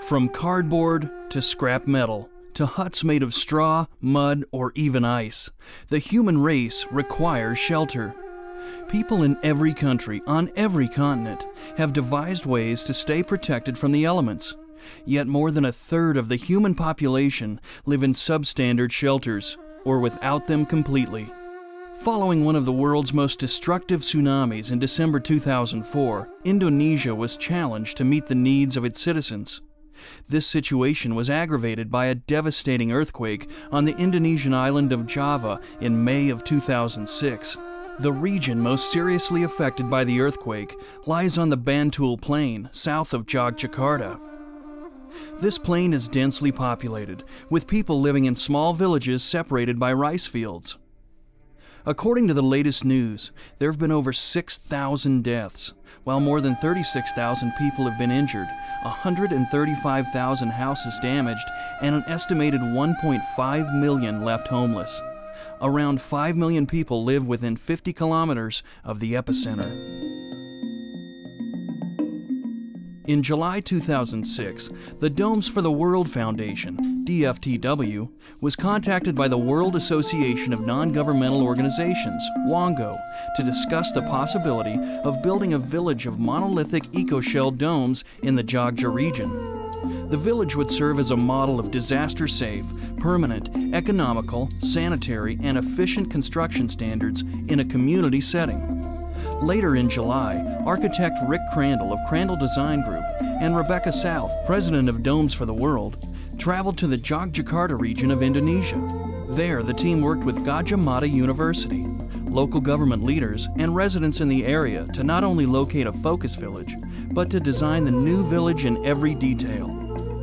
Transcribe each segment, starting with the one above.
From cardboard to scrap metal to huts made of straw, mud, or even ice, the human race requires shelter. People in every country, on every continent, have devised ways to stay protected from the elements. Yet more than a third of the human population live in substandard shelters, or without them completely. Following one of the world's most destructive tsunamis in December 2004, Indonesia was challenged to meet the needs of its citizens. This situation was aggravated by a devastating earthquake on the Indonesian island of Java in May of 2006. The region most seriously affected by the earthquake lies on the Bantul Plain, south of Yogyakarta. This plain is densely populated, with people living in small villages separated by rice fields. According to the latest news, there have been over 6,000 deaths, while more than 36,000 people have been injured, 135,000 houses damaged, and an estimated 1.5 million left homeless. Around 5 million people live within 50 kilometers of the epicenter. In July 2006, the Domes for the World Foundation, DFTW, was contacted by the World Association of Non-Governmental Organizations, WANGO, to discuss the possibility of building a village of monolithic eco-shell domes in the Jogja region. The village would serve as a model of disaster-safe, permanent, economical, sanitary, and efficient construction standards in a community setting. Later in July, architect Rick Crandall of Crandall Design Group and Rebecca South, president of Domes for the World, traveled to the Yogyakarta region of Indonesia. There, the team worked with Gadjah Mada University, local government leaders, and residents in the area to not only locate a focus village, but to design the new village in every detail.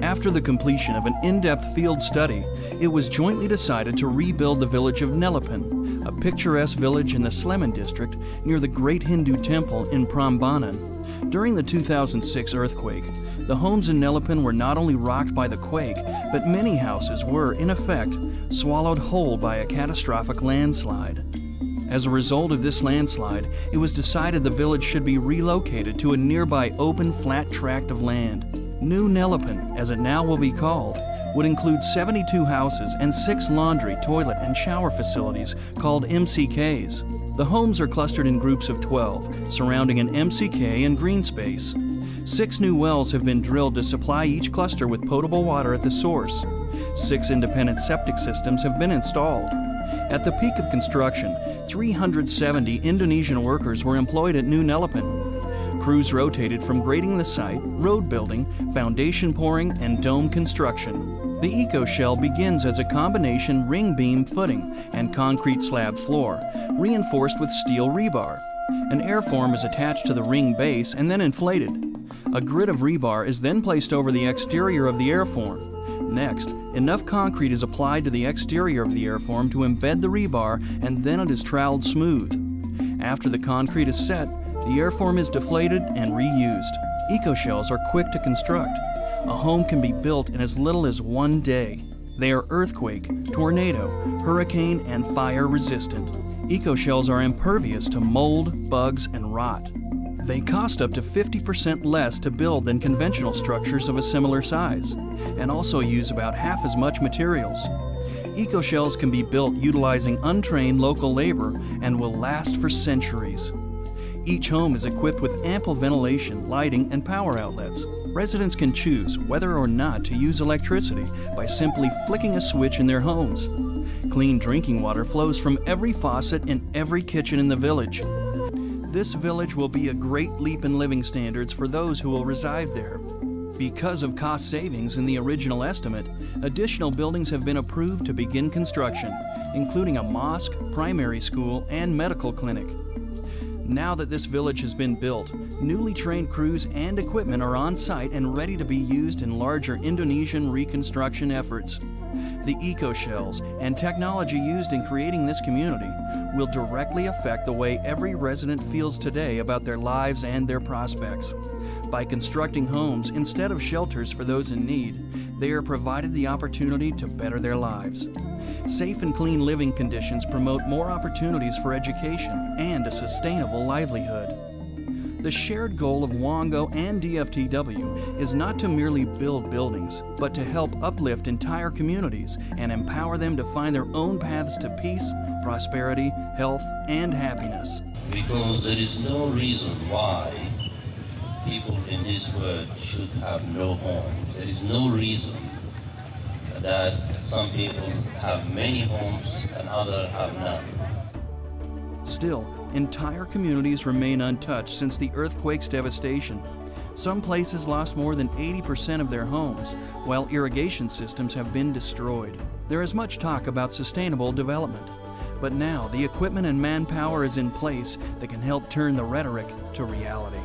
After the completion of an in-depth field study, it was jointly decided to rebuild the village of Nglelepen, a picturesque village in the Sleman district near the great Hindu temple in Prambanan. During the 2006 earthquake, the homes in Nglelepen were not only rocked by the quake, but many houses were, in effect, swallowed whole by a catastrophic landslide. As a result of this landslide, it was decided the village should be relocated to a nearby open, flat tract of land. New Nglelepen, as it now will be called, would include 72 houses and 6 laundry, toilet, and shower facilities called MCKs. The homes are clustered in groups of 12, surrounding an MCK and green space. 6 new wells have been drilled to supply each cluster with potable water at the source. 6 independent septic systems have been installed. At the peak of construction, 370 Indonesian workers were employed at New Nglelepen. Crews rotated from grading the site, road building, foundation pouring, and dome construction. The eco-shell begins as a combination ring beam footing and concrete slab floor, reinforced with steel rebar. An airform is attached to the ring base and then inflated. A grid of rebar is then placed over the exterior of the airform. Next, enough concrete is applied to the exterior of the airform to embed the rebar, and then it is troweled smooth. After the concrete is set, the airform is deflated and reused. Eco-shells are quick to construct. A home can be built in as little as 1 day. They are earthquake, tornado, hurricane, and fire resistant. Eco-shells are impervious to mold, bugs, and rot. They cost up to 50% less to build than conventional structures of a similar size, and also use about half as much materials. Eco-shells can be built utilizing untrained local labor and will last for centuries. Each home is equipped with ample ventilation, lighting, and power outlets. Residents can choose whether or not to use electricity by simply flicking a switch in their homes. Clean drinking water flows from every faucet in every kitchen in the village. This village will be a great leap in living standards for those who will reside there. Because of cost savings in the original estimate, additional buildings have been approved to begin construction, including a mosque, primary school, and medical clinic. Now that this village has been built, newly trained crews and equipment are on site and ready to be used in larger Indonesian reconstruction efforts. The eco-shells and technology used in creating this community will directly affect the way every resident feels today about their lives and their prospects. By constructing homes instead of shelters for those in need, they are provided the opportunity to better their lives. Safe and clean living conditions promote more opportunities for education and a sustainable livelihood. The shared goal of WANGO and DFTW is not to merely build buildings, but to help uplift entire communities and empower them to find their own paths to peace, prosperity, health, and happiness. Because there is no reason why people in this world should have no homes. There is no reason that some people have many homes and others have none. Still, entire communities remain untouched since the earthquake's devastation. Some places lost more than 80% of their homes, while irrigation systems have been destroyed. There is much talk about sustainable development, but now the equipment and manpower is in place that can help turn the rhetoric to reality.